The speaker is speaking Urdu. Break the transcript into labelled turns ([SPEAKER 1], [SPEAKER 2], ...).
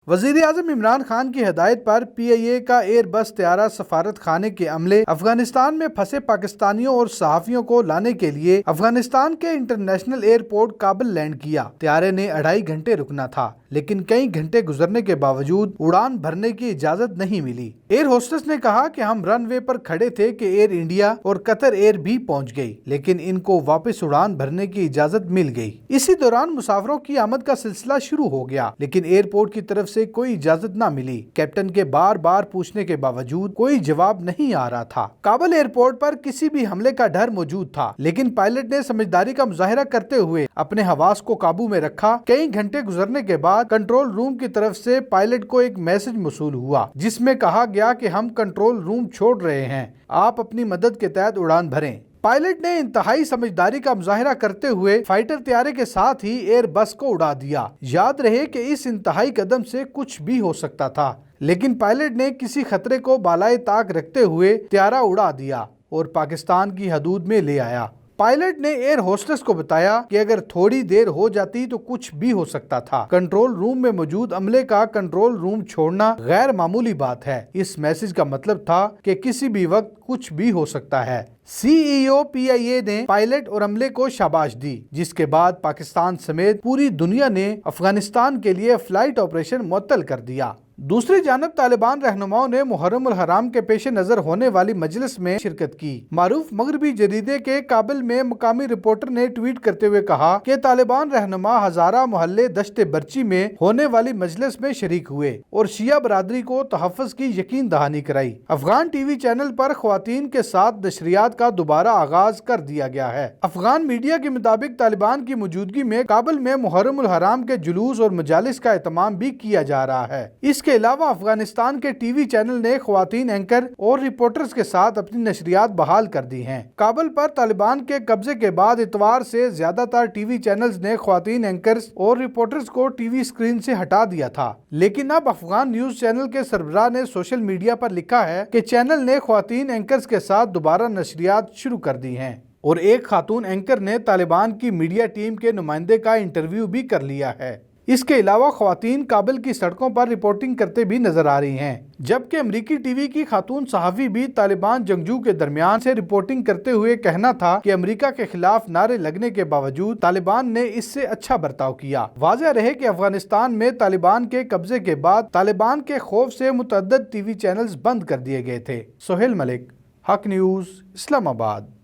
[SPEAKER 1] وزیراعظم عمران خان کی ہدایت پر پی آئی اے کا ایئر بس طیارہ سفارت خانے کے عملے افغانستان میں پھنسے پاکستانیوں اور صحافیوں کو لانے کے لیے افغانستان کے انٹرنیشنل ایئرپورٹ کابل لینڈ کیا۔ طیارے نے 2.5 گھنٹے رکنا تھا، لیکن کئی گھنٹے گزرنے کے باوجود اڑان بھرنے کی اجازت نہیں ملی۔ ایئر ہوسٹس نے کہا کہ ہم رن وے پر کھڑے تھے کہ ایئر انڈیا اور قطر ایئر بھی پہنچ گئی، لیکن ان کو واپس اڑان بھرنے کی اجازت مل گئی۔ اسی دوران مسافروں کی آمد کا سلسلہ شروع ہو گیا، لیکن ایئرپورٹ کی طرف سے کوئی اجازت نہ ملی۔ کیپٹن کے بار بار پوچھنے کے باوجود کوئی جواب نہیں آ رہا تھا۔ کابل ایئرپورٹ پر کسی بھی حملے کا ڈر موجود تھا، لیکن پائلٹ نے سمجھداری کا مظاہرہ کرتے ہوئے اپنے حواس کو قابو میں رکھا۔ کئی گھنٹے گزرنے کے بعد کنٹرول روم کی طرف سے پائلٹ کو ایک میسج موصول ہوا، جس میں کہا گیا کہ ہم کنٹرول روم چھوڑ رہے ہیں، آپ اپنی مدد کے تحت اڑان بھریں۔ پائلٹ نے انتہائی سمجھداری کا مظاہرہ کرتے ہوئے فائٹر طیارے کے ساتھ ہی ایئر بس کو اڑا دیا۔ یاد رہے کہ اس انتہائی قدم سے کچھ بھی ہو سکتا تھا، لیکن پائلٹ نے کسی خطرے کو بالائے طاق رکھتے ہوئے طیارہ اڑا دیا اور پاکستان کی حدود میں لے آیا۔ پائلٹ نے ایئر ہوسٹس کو بتایا کہ اگر تھوڑی دیر ہو جاتی تو کچھ بھی ہو سکتا تھا۔ کنٹرول روم میں موجود عملے کا کنٹرول روم چھوڑنا غیر معمولی بات ہے۔ اس میسج کا مطلب تھا کہ کسی بھی وقت کچھ بھی ہو سکتا ہے۔ سی ای او پی آئی اے نے پائلٹ اور عملے کو شاباش دی، جس کے بعد پاکستان سمیت پوری دنیا نے افغانستان کے لیے فلائٹ آپریشن معطل کر دیا۔ دوسری جانب طالبان رہنماؤں نے محرم الحرام کے پیش نظر ہونے والی مجلس میں شرکت کی۔ معروف مغربی جریدے کے کابل میں مقامی رپورٹر نے ٹویٹ کرتے ہوئے کہا کہ طالبان رہنما ہزارہ محلے دشت برچی میں ہونے والی مجلس میں شریک ہوئے اور شیعہ برادری کو تحفظ کی یقین دہانی کرائی۔ افغان ٹی وی چینل پر خواتین کے ساتھ نشریات کا دوبارہ آغاز کر دیا گیا ہے۔ افغان میڈیا کے مطابق طالبان کی موجودگی میں کابل میں محرم الحرام کے جلوس اور مجالس کا اہتمام بھی کیا جا رہا ہے۔ اس کے علاوہ افغانستان کے ٹی وی چینل نے خواتین اینکر اور رپورٹرز کے ساتھ اپنی نشریات بحال کر دی ہیں۔ کابل پر طالبان کے قبضے کے بعد اتوار سے زیادہ تر ٹی وی چینلز نے خواتین اینکرز اور رپورٹرز کو ٹی وی اسکرین سے ہٹا دیا تھا، لیکن اب افغان نیوز چینل کے سربراہ نے سوشل میڈیا پر لکھا ہے کہ چینل نے خواتین اینکرز کے ساتھ دوبارہ نشریات شروع کر دی ہیں، اور ایک خاتون اینکر نے طالبان کی میڈیا ٹیم کے نمائندے کا انٹرویو بھی کر لیا ہے۔ اس کے علاوہ خواتین کابل کی سڑکوں پر رپورٹنگ کرتے بھی نظر آ رہی ہیں، جبکہ امریکی ٹی وی کی خاتون صحافی بھی طالبان جنگجو کے درمیان سے رپورٹنگ کرتے ہوئے کہنا تھا کہ امریکہ کے خلاف نعرے لگنے کے باوجود طالبان نے اس سے اچھا برتاؤ کیا۔ واضح رہے کہ افغانستان میں طالبان کے قبضے کے بعد طالبان کے خوف سے متعدد ٹی وی چینلز بند کر دیے گئے تھے۔ سہیل ملک، حق نیوز، اسلام آباد۔